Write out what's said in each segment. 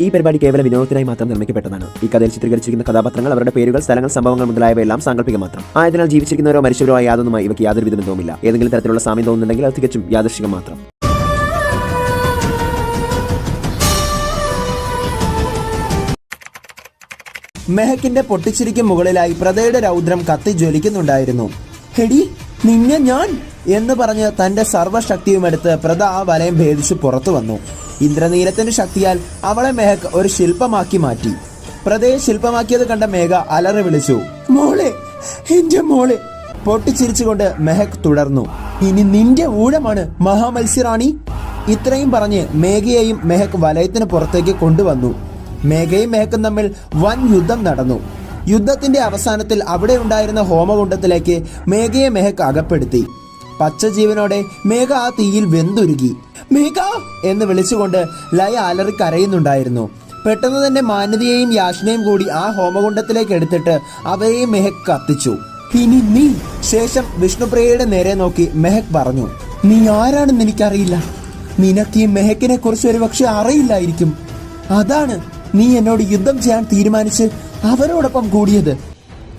ഈ പരിപാടി കേവല വിനോദത്തിനായി മാത്രം നിർമ്മിക്കപ്പെട്ടതാണ്. ഈ കഥയിൽ ചിത്രീകരിച്ചിരിക്കുന്ന കഥാപാത്രങ്ങൾ, അവരുടെ പേരുകൾ, സ്ഥലങ്ങൾ, സംഭവങ്ങൾ മുതലായവയെല്ലാം സാങ്കല്പികം മാത്രം ആയതിനാൽ ജീവിച്ചിരിക്കുന്നവരോ മരിച്ചവരോ ആയ യാതൊന്നുമായി ഇവയ്ക്ക് യാതൊരു വിധ ബന്ധവുമില്ല. ഏതെങ്കിലും തരത്തിലുള്ള സാമ്യം തോന്നുന്നുണ്ടെങ്കിൽ അത് തികച്ചും യാദൃശ്ചികം മാത്രം. മെഹക്കിന്റെ പൊട്ടിച്ചിരിക്ക് മുകളിലായി പ്രദയുടെ രൗദ്രം കത്തി ജ്വലിക്കുന്നുണ്ടായിരുന്നു. ഹെടി നിന്നെ ഞാൻ എന്ന് പറഞ്ഞ് തന്റെ സർവ്വശക്തിയുമെടുത്ത് പ്രദ ആ വലയം ഭേദിച്ച് പുറത്തു വന്നു. ഇന്ദ്രനീലത്തിന്റെ ശക്തിയാൽ അവളെ മെഹക്ക് ഒരു ശില്പമാക്കി മാറ്റി. പ്രദയെ ശില്പമാക്കിയത് കണ്ട മേഘ അലറി വിളിച്ചു, മോളെ, എന്റെ മോളെ. പൊട്ടിച്ചിരിച്ചുകൊണ്ട് മെഹക്ക് തുടർന്നു, ഇനി നിന്റെ ഊഴമാണ് മഹാമത്സ്യറാണി. ഇത്രയും പറഞ്ഞ് മേഘയെയും മെഹക്ക് വലയത്തിന് പുറത്തേക്ക് കൊണ്ടുവന്നു. മേഘയും മെഹക്കും തമ്മിൽ വൻ യുദ്ധം നടന്നു. യുദ്ധത്തിന്റെ അവസാനത്തിൽ അവിടെ ഉണ്ടായിരുന്ന ഹോമകുണ്ഡത്തിലേക്ക് മേഘയെ മെഹക്ക് അകപ്പെടുത്തി. പച്ച ജീവനോടെ മേഘ ആ തീയിൽ വെന്തുരുകി. മേഘ എന്ന് വിളിച്ചുകൊണ്ട് ലയ അലറി കരയുന്നുണ്ടായിരുന്നു. പെട്ടെന്ന് തന്നെ മാന്യതയെയും യാഷ്നയും കൂടി ആ ഹോമകുണ്ഡത്തിലേക്ക് എടുത്തിട്ട് അവയെയും മെഹക്ക് കത്തിച്ചു. ഇനി നീ. ശേഷം വിഷ്ണുപ്രിയയുടെ നേരെ നോക്കി മെഹക്ക് പറഞ്ഞു, നീ ആരാണെന്ന് എനിക്കറിയില്ല. നിനക്ക് ഈ മെഹക്കിനെ കുറിച്ച് ഒരു പക്ഷെ അറിയില്ലായിരിക്കും. അതാണ് നീ എന്നോട് യുദ്ധം ചെയ്യാൻ തീരുമാനിച്ച് അവരോടൊപ്പം കൂടിയത്.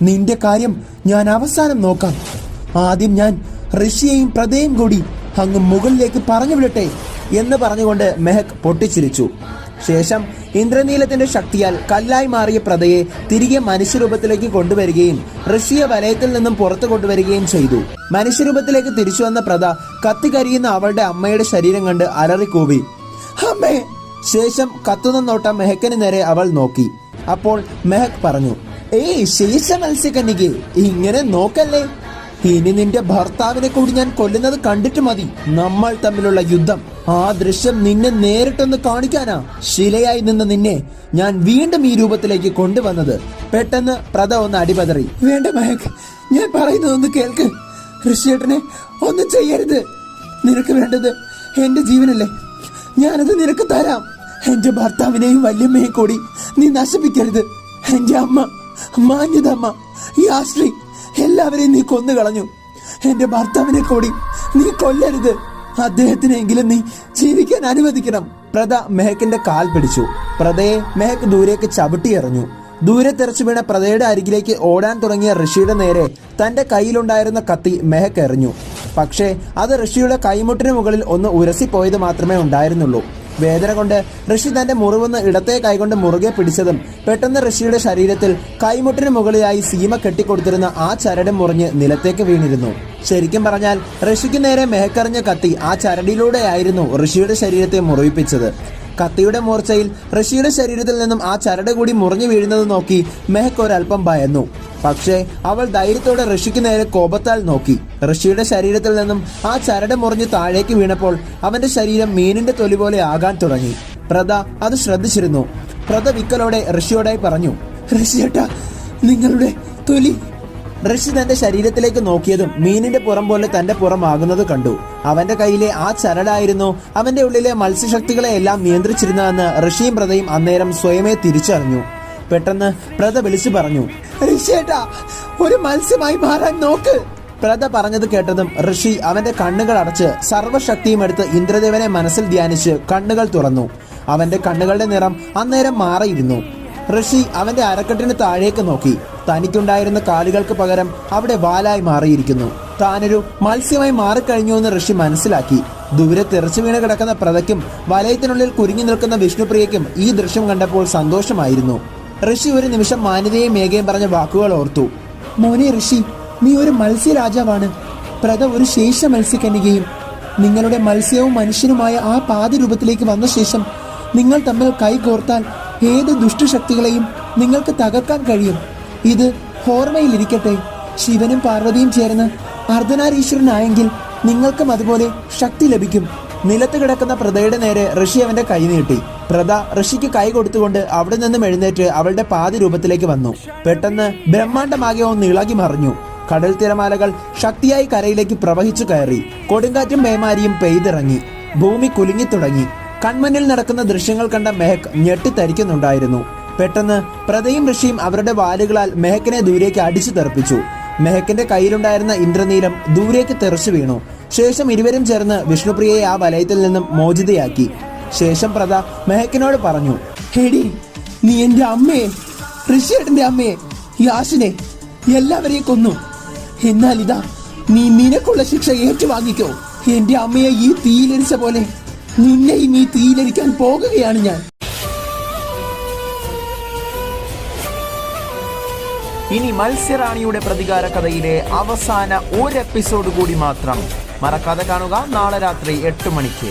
നിന്റെ കാര്യം ഞാൻ അവസാനം നോക്കാം. ആദ്യം ഞാൻ ഋഷിയെയും പ്രദയും കൂടി അങ്ങ് മുകളിലേക്ക് പറഞ്ഞു വിടട്ടെ എന്ന് പറഞ്ഞുകൊണ്ട് മെഹക്ക് പൊട്ടിച്ചിരിച്ചു. ശേഷം ഇന്ദ്രനീലത്തിന്റെ ശക്തിയാൽ കല്ലായി മാറിയ പ്രദയെ തിരികെ മനുഷ്യരൂപത്തിലേക്ക് കൊണ്ടുവരികയും ഋഷിയെ വലയത്തിൽ നിന്നും പുറത്തു കൊണ്ടുവരികയും ചെയ്തു. മനുഷ്യരൂപത്തിലേക്ക് തിരിച്ചു വന്ന പ്രദ കത്തിക്കരിയുന്ന അവളുടെ അമ്മയുടെ ശരീരം കണ്ട് അലറിക്കൂവി, അമ്മേ. ശേഷം കത്തുന്ന നോട്ടം മെഹക്കിന് നേരെ അവൾ നോക്കി. അപ്പോൾ മെഹക്ക് പറഞ്ഞു, ഏയ് ശേഷ മത്സ്യകന്യകെ, ഇങ്ങനെ നോക്കല്ലേ. ഇനി നിന്റെ ഭർത്താവിനെ കൂടി ഞാൻ കൊല്ലുന്നത് കണ്ടിട്ട് മതി നമ്മൾ തമ്മിലുള്ള യുദ്ധം. ആ ദൃശ്യം നിന്നെ നേരിട്ടൊന്ന് കാണിക്കാനാ ശിലയായി നിന്ന് നിന്നെ ഞാൻ വീണ്ടും ഈ രൂപത്തിലേക്ക് കൊണ്ടുവന്നത്. പെട്ടെന്ന് പ്രദ ഒന്ന് അടിപതറി. വേണ്ട മെഹക്ക്, ഞാൻ പറയുന്നതൊന്ന് കേൾക്ക്. ഋഷിയേട്ടനെ ഒന്നും ചെയ്യരുത്. നിനക്ക് വേണ്ടത് എന്റെ ജീവനല്ലേ, ഞാനത് നിനക്ക് തരാം. എന്റെ ഭർത്താവിനെയും വല്യമ്മയും കൂടി നീ നശിപ്പിക്കരുത്. എന്റെ അമ്മ, മാന്യതമ്മ, യാശ്രീ എല്ലാവരെയും നീ കൊന്നുകളഞ്ഞു. എന്റെ ഭർത്താവിനെ കൂടി നീ കൊല്ലരുത്. അദ്ദേഹത്തിനെങ്കിലും നീ ജീവിക്കാൻ അനുവദിക്കണം. പ്രദ മെഹക്കിന്റെ കാൽ പിടിച്ചു. പ്രദയെ മെഹക്ക് ദൂരേക്ക് ചവിട്ടിയെറിഞ്ഞു. ദൂരെ തെറിച്ചു വീണ പ്രദയുടെ അരികിലേക്ക് ഓടാൻ തുടങ്ങിയ ഋഷിയുടെ നേരെ തന്റെ കയ്യിലുണ്ടായിരുന്ന കത്തി മെഹക്ക് എറിഞ്ഞു. പക്ഷേ അത് ഋഷിയുടെ കൈമുട്ടിന് മുകളിൽ ഒന്ന് ഉരസിപ്പോയത് മാത്രമേ ഉണ്ടായിരുന്നുള്ളൂ. വേദന കൊണ്ട് ഋഷി തന്റെ മുറിവൊന്ന് ഇടത്തെ കൈകൊണ്ട് മുറുകെ പിടിച്ചതും പെട്ടെന്ന് ഋഷിയുടെ ശരീരത്തിൽ കൈമുട്ടിന് മുകളിലായി സീമ കെട്ടിക്കൊടുത്തിരുന്ന ആ ചരട് മുറിഞ്ഞ് നിലത്തേക്ക് വീണിരുന്നു. ശരിക്കും പറഞ്ഞാൽ ഋഷിക്ക് നേരെ മെഹക്കെറിഞ്ഞ കത്തി ആ ചരടിലൂടെയായിരുന്നു ഋഷിയുടെ ശരീരത്തെ മുറിവിപ്പിച്ചത്. കത്തിയുടെ മൂർച്ചയിൽ ഋഷിയുടെ ശരീരത്തിൽ നിന്നും ആ ചരട് കൂടി മുറിഞ്ഞു വീഴുന്നത് നോക്കി മെഹക്ക് ഒരൽപ്പം ഭയന്നു. പക്ഷേ അവൾ ധൈര്യത്തോടെ ഋഷിക്ക് നേരെ കോപത്താൽ നോക്കി. ഋഷിയുടെ ശരീരത്തിൽ നിന്നും ആ ചരട് മുറിഞ്ഞ് താഴേക്ക് വീണപ്പോൾ അവന്റെ ശരീരം മീനിന്റെ തൊലി പോലെ ആകാൻ തുടങ്ങി. പ്രദ അത് ശ്രദ്ധിച്ചിരുന്നു. പ്രദ വിക്കലോടെ ഋഷിയോടായി പറഞ്ഞു, ഋഷിയേട്ടാ, നിങ്ങളുടെ തൊലി. ഋഷി തന്റെ ശരീരത്തിലേക്ക് നോക്കിയതും മീനിന്റെ പുറം പോലെ തന്റെ പുറമാകുന്നത് കണ്ടു. അവന്റെ കയ്യിലെ ആ ചരടായിരുന്നു അവന്റെ ഉള്ളിലെ മത്സ്യശക്തികളെ എല്ലാം നിയന്ത്രിച്ചിരുന്നതെന്ന് ഋഷിയും പ്രദയും അന്നേരം സ്വയമേ തിരിച്ചറിഞ്ഞു. പെട്ടെന്ന് പ്രദ വിളിച്ചു പറഞ്ഞു, ഋഷിയേട്ടാ, ഒരു മത്സ്യമായി മാറാൻ നോക്ക്. പ്രദ പറഞ്ഞത് കേട്ടതും ഋഷി അവന്റെ കണ്ണുകൾ അടച്ച് സർവ്വശക്തിയും എടുത്ത് ഇന്ദ്രദേവനെ മനസ്സിൽ ധ്യാനിച്ച് കണ്ണുകൾ തുറന്നു. അവന്റെ കണ്ണുകളുടെ നിറം അന്നേരം മാറിയിരുന്നു. ഋഷി അവന്റെ അരക്കെട്ടിന് താഴേക്ക് നോക്കി. തനിക്കുണ്ടായിരുന്ന കാലുകൾക്ക് പകരം അവിടെ വാലായി മാറിയിരിക്കുന്നു. താനൊരു മത്സ്യമായി മാറിക്കഴിഞ്ഞു എന്ന് ഋഷി മനസ്സിലാക്കി. ദൂരെ തെറിച്ചു വീണ് കിടക്കുന്ന പ്രദയ്ക്കും വലയത്തിനുള്ളിൽ കുരുങ്ങി നിൽക്കുന്ന വിഷ്ണുപ്രിയയ്ക്കും ഈ ദൃശ്യം കണ്ടപ്പോൾ സന്തോഷമായിരുന്നു. ഋഷി ഒരു നിമിഷം മാന്യതയും മേഘയും പറഞ്ഞ വാക്കുകൾ ഓർത്തു. മോനെ ഋഷി, നീ ഒരു മത്സ്യരാജാവാണ്. പ്രദ ഒരു ശേഷ മത്സ്യകന്യകയും. നിങ്ങളുടെ മത്സ്യവും മനുഷ്യനുമായ ആ പാതിരൂപത്തിലേക്ക് വന്ന ശേഷം നിങ്ങൾ തമ്മിൽ കൈകോർത്താൽ ഏത് ദുഷ്ടശക്തികളെയും നിങ്ങൾക്ക് തകർക്കാൻ കഴിയും. ഇത് ഓർമ്മയിലിരിക്കട്ടെ. ശിവനും പാർവതിയും ചേർന്ന് അർദ്ധനാരീശ്വരനായെങ്കിൽ നിങ്ങൾക്കും അതുപോലെ ശക്തി ലഭിക്കും. നിലത്ത് കിടക്കുന്ന പ്രദയുടെ നേരെ ഋഷി അവന്റെ കൈ നീട്ടി. പ്രദ ഋഷിക്ക് കൈ കൊടുത്തുകൊണ്ട് അവിടെ നിന്നും എഴുന്നേറ്റ് അവളുടെ പാതി രൂപത്തിലേക്ക് വന്നു. പെട്ടെന്ന് ബ്രഹ്മാണ്ടമാകെ ഒന്ന് ഇളകി മറിഞ്ഞു. കടൽ തിരമാലകൾ ശക്തിയായി കരയിലേക്ക് പ്രവഹിച്ചു കയറി. കൊടുങ്കാറ്റും പേമാരിയും പെയ്തിറങ്ങി. ഭൂമി കുലുങ്ങിത്തുടങ്ങി. കൺമുന്നിൽ നടക്കുന്ന ദൃശ്യങ്ങൾ കണ്ട മെഹക്ക് ഞെട്ടിത്തരിക്കുന്നുണ്ടായിരുന്നു. പെട്ടെന്ന് പ്രദയും ഋഷിയും അവരുടെ വാലുകളാൽ മെഹക്കിനെ ദൂരേക്ക് അടിച്ചു തെറിപ്പിച്ചു. മെഹക്കിന്റെ കയ്യിലുണ്ടായിരുന്ന ഇന്ദ്രനീലം ദൂരേക്ക് തെറിച്ചു വീണു. ശേഷം ഇരുവരും ചേർന്ന് വിഷ്ണുപ്രിയയെ ആ വലയത്തിൽ നിന്നും മോചിതയാക്കി. ശേഷം പ്രദ മെഹക്കിനോട് പറഞ്ഞു, ഹെടി നീ എന്റെ അമ്മയെ, ഋഷിയേട്ടന്റെ അമ്മയെ, യാഷിനെ എല്ലാവരെയും കൊന്നു. എന്നാൽ ഇതാ നീ നിനക്കുള്ള ശിക്ഷ ഏറ്റുവാങ്ങിക്കോ. എന്റെ അമ്മയെ ഈ തീയിലരിച്ച പോലെ നിന്നെയും ഈ തീയിലരിക്കാൻ പോകുകയാണ് ഞാൻ. ഇനി മത്സ്യറാണിയുടെ പ്രതികാര കഥയിലെ അവസാന ഒരു എപ്പിസോഡ് കൂടി മാത്രം. മറക്കാതെ കാണുക നാളെ രാത്രി 8 മണിക്ക്.